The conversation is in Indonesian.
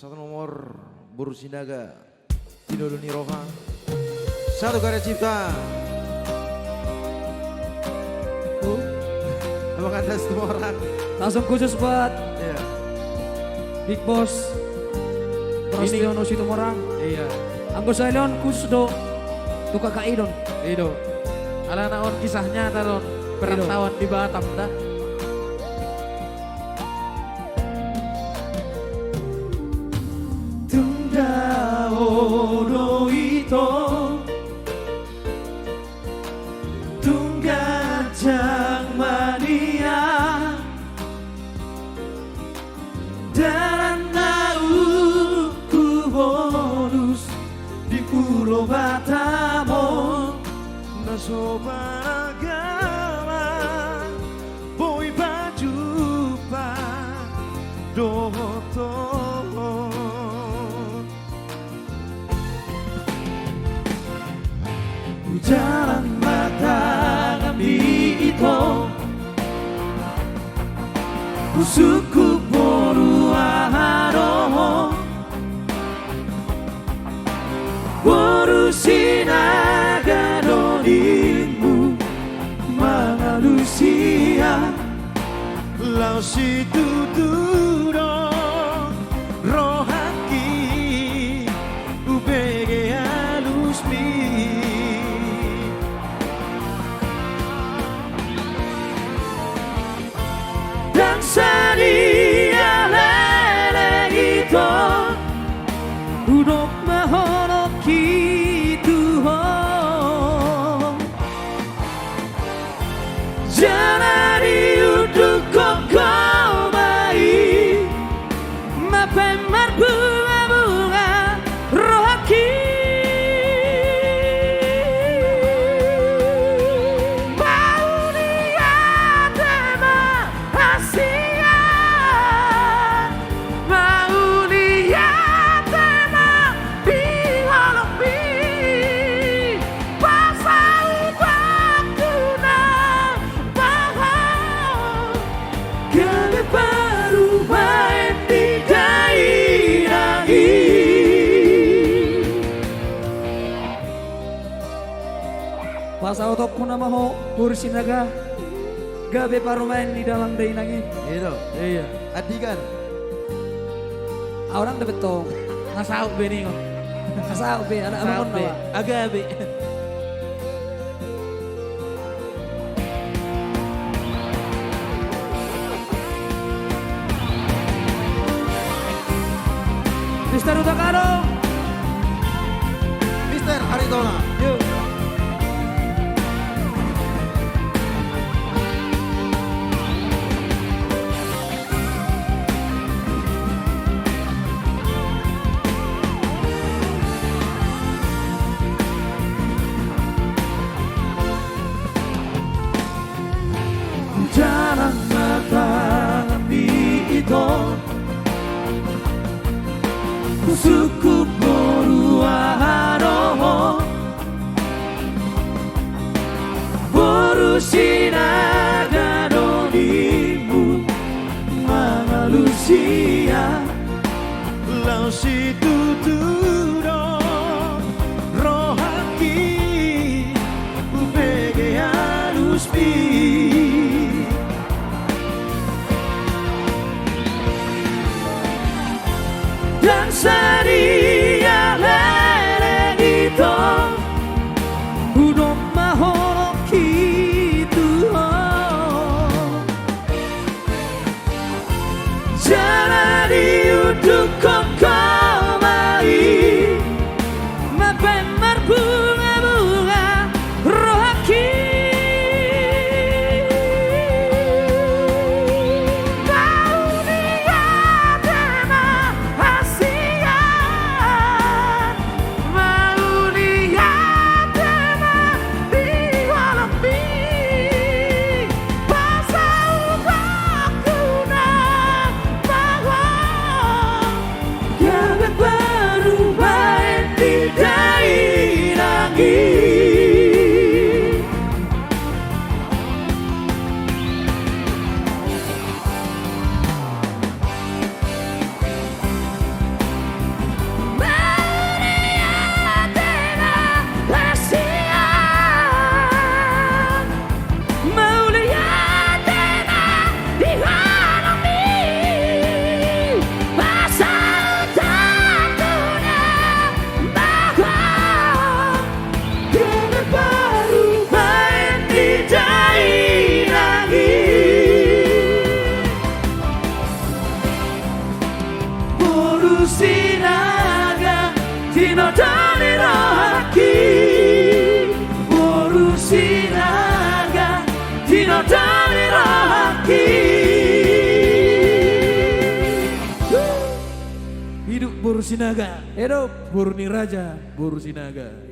Satu nomor Buru Sinaga, Tino Doni Roha. Satu karya cipta. Abang Anda semua orang. Langsung khusus buat Iya. Big Boss Prasetyo Situmorang. Iya. Anggo Sailon khusus do tuka ka idon. Ido. Ala naon kisahnya taron perantauan di Batam dah. Tunda odo ito Tungga jang mania Dan ku bonus di Pulau Batamon Nasoba agama boy baju pa doto. Jalan mata kami itu Usuku boru aharo Boru sinaga donimu Mangalusia Lau si tuturo rohaki ubege alusmi. Dan sedia lele itu Udok mahonok gitu Jalani uduk kau baik Mapemar bunga-bunga rohaki Maunia tema Asia Maunia tema Biholopi Pasau Bakuna Bahau Gale baru main di daerah ini Pasau Tokuna Maho Pursinaga Gabe baru main di dalam daerah ini Ido. Iya. Adikan. Orang dapat tong Ngasau be nih kok. Kasau be anak abang Be. nawa Agak be. Mister Utakaro Mister Aritona. yuk Jalan mata kami itu Suku boru aharo Boru sinaga donimu Mangalusia Lau si tuturo rohaki ubege alusmi. Dan sedia lele itu Udok mahonok gitu Jalani uduk kau baik Mapemar bunga-bunga rohaki Maunia tema Asia Hidup Bursinaga. Hidup Burni Raja Bursinaga.